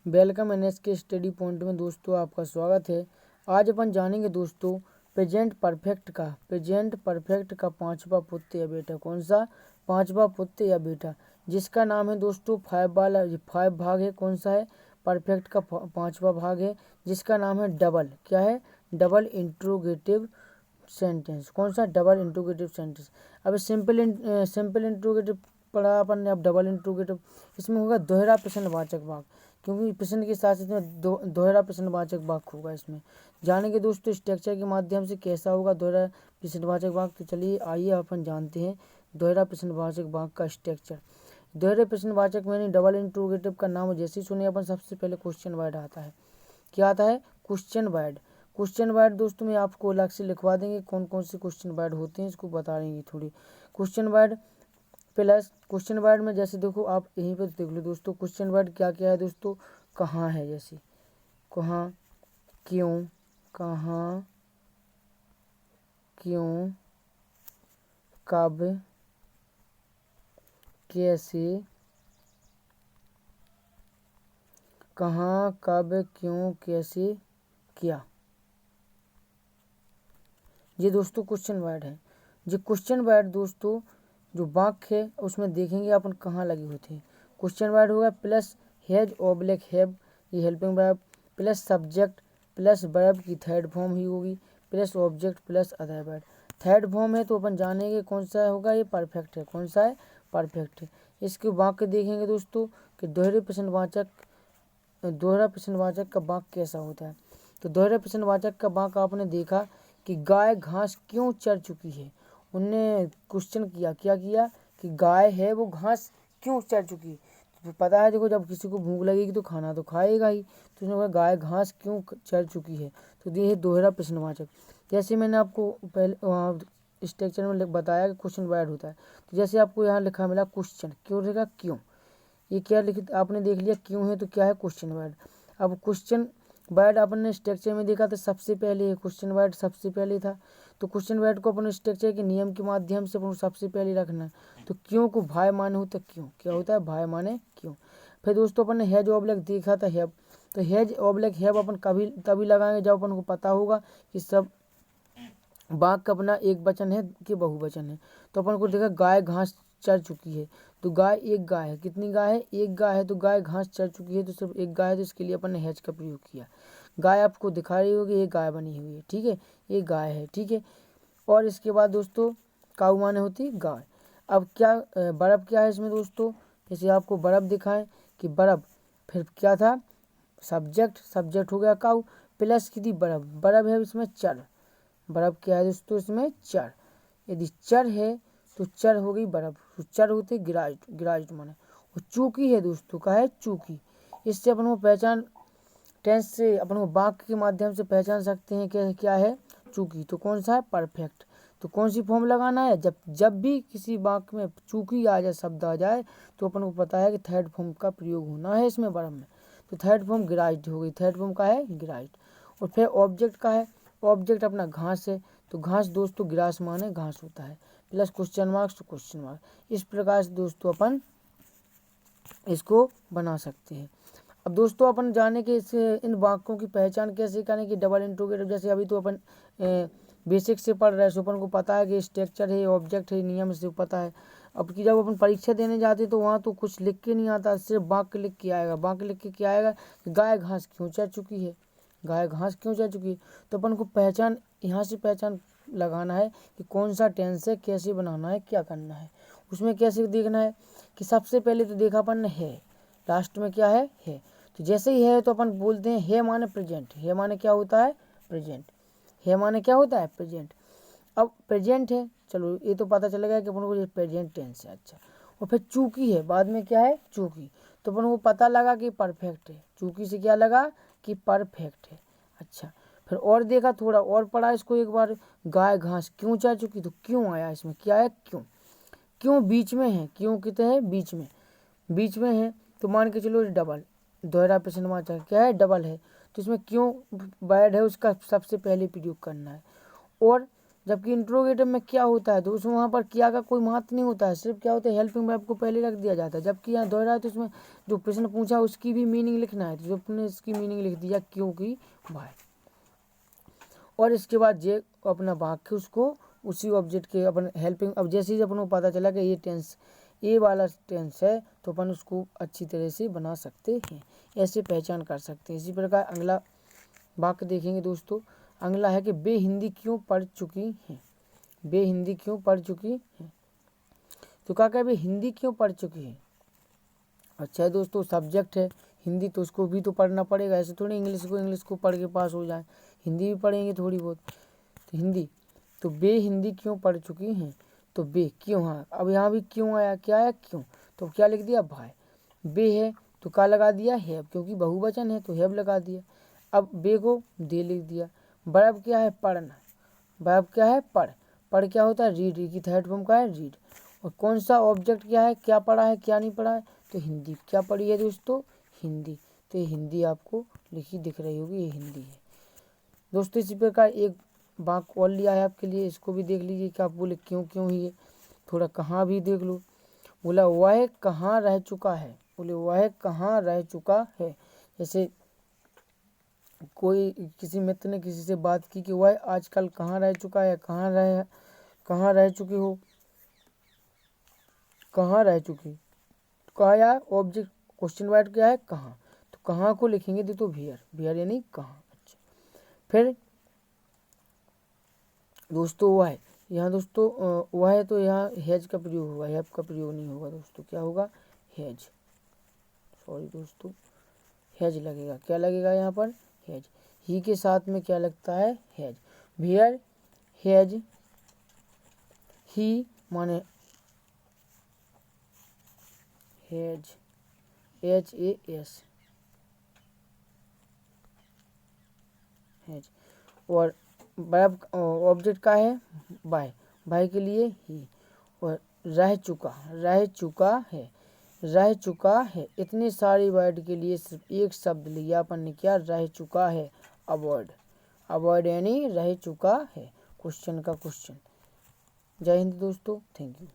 Welcome NSK study point में दोस्तों आपका स्वागत है। आज अपन जानेंगे दोस्तों प्रेजेंट परफेक्ट का पांचवा पुत्र या बेटा। कौन सा पांचवा पुत्र या बेटा, जिसका नाम है दोस्तों फाइव भाग है। कौन सा है? परफेक्ट का पांचवा भाग है, जिसका नाम है डबल। क्या है? Double interrogative sentence. कौन सा? Double interrogative sentence. अब सिंपल इंट्रोगेटिव पढ़ा अपन ने, अब डबल इंट्रोगेटिव। इसमें होगा दोहरा प्रश्नवाचक भाग, क्योंकि प्रश्न के साथ इसमें दोहरा प्रश्नवाचक वाक्य होगा। इसमें जानेंगे दोस्तों स्ट्रक्चर के माध्यम से कैसा होगा दोहरा प्रश्नवाचक वाक्य। तो चलिए आइए अपन जानते हैं दोहरा प्रश्नवाचक वाक्य का स्ट्रक्चर। दोहरे प्रश्नवाचक में डबल इंट्रोगेटिव का नाम जैसे ही सुने अपन सबसे पहले क्वेश्चन वर्ड आता है। क्या आता है? Question word. क्वेश्चन वर्ड दोस्तों में आपको अलग से लिखवा देंगे कौन कौन से क्वेश्चन वर्ड होते हैं, इसको बता देंगे थोड़ी। Question word plus question word में जैसे देखो आप यहीं पर देख लो दोस्तों, क्वेश्चन वर्ड क्या क्या है दोस्तों। कहाँ है, जैसे कहाँ, क्यों, कहाँ, क्यों, कब, कैसे, कहाँ, कब, क्यों, कैसे, क्या, ये दोस्तों क्वेश्चन वर्ड है। जो क्वेश्चन वर्ड दोस्तों जो वाक्य है उसमें देखेंगे अपन कहाँ लगे होते हैं। क्वेश्चन वर्ड होगा प्लस हैज ऑब्लिक हैव, ये helping verb, plus subject plus verb की थर्ड फॉर्म ही होगी, plus object plus other word. Third form है तो अपन जानेंगे कौन सा होगा, ये परफेक्ट है। कौन सा है? परफेक्ट है। इसके वाक्य देखेंगे दोस्तों कि दोहरा प्रश्नवाचक का वाक्य कैसा होता है। तो दोहरा प्रश्नवाचक का वाक्य आपने देखा कि गाय घास क्यों चर चुकी है। उनने क्वेश्चन किया, क्या किया कि गाय है वो घास क्यों चर चुकी। तो पता है देखो जब किसी को भूख लगेगी तो खाना तो खाएगा ही, तो उसने कहा गाय घास क्यों चर चुकी है। तो ये है दोहरा प्रश्नवाचक। जैसे मैंने आपको पहले स्ट्रक्चर में बताया कि क्वेश्चन वर्ड होता है। तो जैसे आपको यहाँ लिखा मिला क्वेश्चन, क्यों लिखा? क्यों। ये क्या लिखित आपने देख लिया क्यों है, तो क्या है? Question word. अब क्वेश्चन वर्ड अपन ने स्ट्रक्चर में देखा तो सबसे पहले क्वेश्चन वर्ड सबसे पहले था। तो क्वेश्चन वर्ड को अपन स्ट्रक्चर के नियम के माध्यम से अपन सबसे पहले रखना है। तो क्यों को भाई माने होता है क्यों, क्या होता है? भाई माने क्यों। फिर दोस्तों अपन ने हैज ऑब्लिक देखा था हैव, तो हैज ऑब्लिक हैव अपन कभी तभी लगाएंगे जब अपन को पता होगा कि सब वाक्य अपना एक वचन है कि बहुवचन है। तो अपन को देखा गाय घास चर चुकी है, तो गाय एक गाय है। कितनी गाय है? एक गाय है। तो गाय घास चर चुकी है तो सिर्फ एक गाय है, तो इसके लिए अपन ने हैज का प्रयोग किया। गाय आपको दिखा रही होगी, ये गाय बनी हुई है, ठीक है, ये गाय है, ठीक है। और इसके बाद दोस्तों काऊ माने होती है गाय। अब क्या बर्ब क्या है इसमें दोस्तों, जैसे आपको बर्ब दिखाएं कि बर्ब, फिर क्या था? सब्जेक्ट हो गया काऊ, प्लस की थी बर्ब है इसमें चर। बर्ब क्या है दोस्तों? इसमें चर। यदि चर है तो चर हो गई बर्ब, तो चर होते गिराइज्ड माने। और चूकी है दोस्तों, का है? चूकी। इससे अपन को पहचान टेंस से अपन को वाक्य के माध्यम से पहचान सकते हैं कि क्या है? चूकी। तो कौन सा है? परफेक्ट। तो कौन सी फॉर्म लगाना है? जब भी किसी वाक्य में चूकी आ जाए, शब्द आ जाए, तो अपन को पता है कि थर्ड फॉर्म का प्रयोग होना है इसमें वर्ब में। तो थर्ड फॉर्म गिराइज्ड हो गई, थर्ड फॉर्म का है गिराइज्ड। और फिर ऑब्जेक्ट का है, ऑब्जेक्ट अपना घास है, तो घास दोस्तों ग्रास माने घास होता है, प्लस क्वेश्चन मार्क्स तो क्वेश्चन मार्क। इस प्रकार से दोस्तों अपन इसको बना सकते हैं। अब दोस्तों अपन जाने के इन वाक्यों की पहचान कैसे करें कि डबल इंट्रोगेटिव, जैसे अभी तो अपन बेसिक से पढ़ रहे हैं, सो अपन को पता है कि स्ट्रक्चर है, ऑब्जेक्ट है, नियम से पता है। अब की जब अपन परीक्षा देने जाते तो वहाँ तो कुछ लिख के नहीं आता, सिर्फ वाक्य लिख के आएगा। वाक्य लिख के क्या आएगा? गाय घास क्यों चर चुकी है, गाय घास क्यों चर चुकी है। तो अपन को पहचान यहाँ से पहचान लगाना है कि कौन सा टेंस है, कैसे बनाना है, क्या करना है। उसमें कैसे देखना है कि सबसे पहले तो देखा अपन ने है, लास्ट में क्या है? है। तो जैसे ही है तो अपन बोलते हैं है माने प्रेजेंट। है माने क्या होता है? प्रेजेंट। है माने क्या होता है? प्रेजेंट। अब प्रेजेंट है, चलो ये तो पता चलेगा कि अपन को ये प्रेजेंट टेंस है। अच्छा, और फिर चूकी है, बाद में क्या है? चूकी। तो अपन को पता लगा कि परफेक्ट है। चूकी से क्या लगा कि परफेक्ट है। अच्छा, फिर और देखा, थोड़ा और पढ़ा इसको एक बार। गाय घास क्यों चर चुकी, तो क्यों आया इसमें, क्या है? क्यों। क्यों बीच में है, क्यों कितने है? बीच में है। तो मान के चलो डबल, दोहरा प्रश्नवाचक क्या है? डबल है। तो इसमें क्यों वर्ड है उसका सबसे पहले प्रयोग करना है। और जबकि इंट्रोगेटिव में क्या होता है, तो उसमें वहाँ पर क्या का कोई महत्व नहीं होता है, सिर्फ क्या होता है हेल्पिंग वर्ब को पहले रख दिया जाता है। जबकि यहाँ दोहरा है तो उसमें जो प्रश्न पूछा उसकी भी मीनिंग लिखना है, तो जो अपने इसकी मीनिंग लिख दिया क्योंकि भाई। और इसके बाद जे अपना वाक्य उसको उसी ऑब्जेक्ट के अपन हेल्पिंग, अब जैसे ही अपन को पता चला कि ये टेंस ए वाला टेंस है तो अपन उसको अच्छी तरह से बना सकते हैं, ऐसे पहचान कर सकते हैं। इसी प्रकार अगला वाक्य देखेंगे दोस्तों। अगला है कि वे हिंदी क्यों पढ़ चुकी हैं, वे हिंदी क्यों पढ़ चुकी हैं। तो क्या वे हिंदी क्यों पढ़ चुकी है। अच्छा है दोस्तों, सब्जेक्ट है हिंदी तो उसको भी तो पढ़ना पड़ेगा, ऐसे थोड़ी इंग्लिश को पढ़ के पास हो जाए, हिंदी भी पढ़ेंगे थोड़ी बहुत। तो हिंदी, तो वे हिंदी क्यों पढ़ चुकी हैं, तो वे क्यों, हाँ अब यहाँ भी क्यों आया, क्या आया क्यों, तो क्या लिख दिया भाई। वे है तो क्या लगा दिया हैव, क्योंकि बहुवचन है तो हैव लगा दिया। अब वे को दे लिख दिया। वर्ब क्या है पढ़ना, वर्ब क्या है पढ़, पढ़ क्या होता है रीड, की थर्ड फॉर्म का है रीड। और कौन सा ऑब्जेक्ट क्या है, क्या पढ़ा है क्या नहीं पढ़ा है, तो हिंदी, क्या पढ़ी है दोस्तों हिंदी। तो ये हिंदी आपको लिखी दिख रही होगी, ये हिंदी है दोस्तों। इसी प्रकार एक वाक्य और लिया है आपके लिए, इसको भी देख लीजिए कि आप बोले क्यों क्यों ही है, थोड़ा कहाँ भी देख लो। बोला वह कहाँ रह चुका है, बोले वह कहाँ रह चुका है। जैसे कोई किसी मित्र ने किसी से बात की कि वह आजकल कहाँ रह चुका है, कहाँ रह चुकी हो, कहाँ रह चुकी, कहाँ या ऑब्जेक्ट क्वेश्चन वर्ड क्या है कहाँ, तो कहाँ को लिखेंगे तो वेयर, वेयर यानी कहाँ। अच्छा फिर दोस्तों वह है, यहाँ दोस्तों वह है तो यहाँ हैज का प्रयोग होगा, हैव का प्रयोग नहीं होगा दोस्तों, क्या होगा हैज, सॉरी दोस्तों हैज लगेगा, क्या लगेगा यहाँ पर हैज। ही के साथ में क्या लगता है हैज। वेयर हैज ही माने हैज HAS हैज। और वर्ब ऑब्जेक्ट का है बाय, बाय के लिए ही। और रह चुका, रह चुका है, रह चुका है। इतने सारे वर्ड के लिए सिर्फ एक शब्द लिया अपन ने, क्या रह चुका है अवॉइड, अवॉइड यानी रह चुका है, क्वेश्चन का क्वेश्चन। जय हिंद दोस्तों, थैंक यू।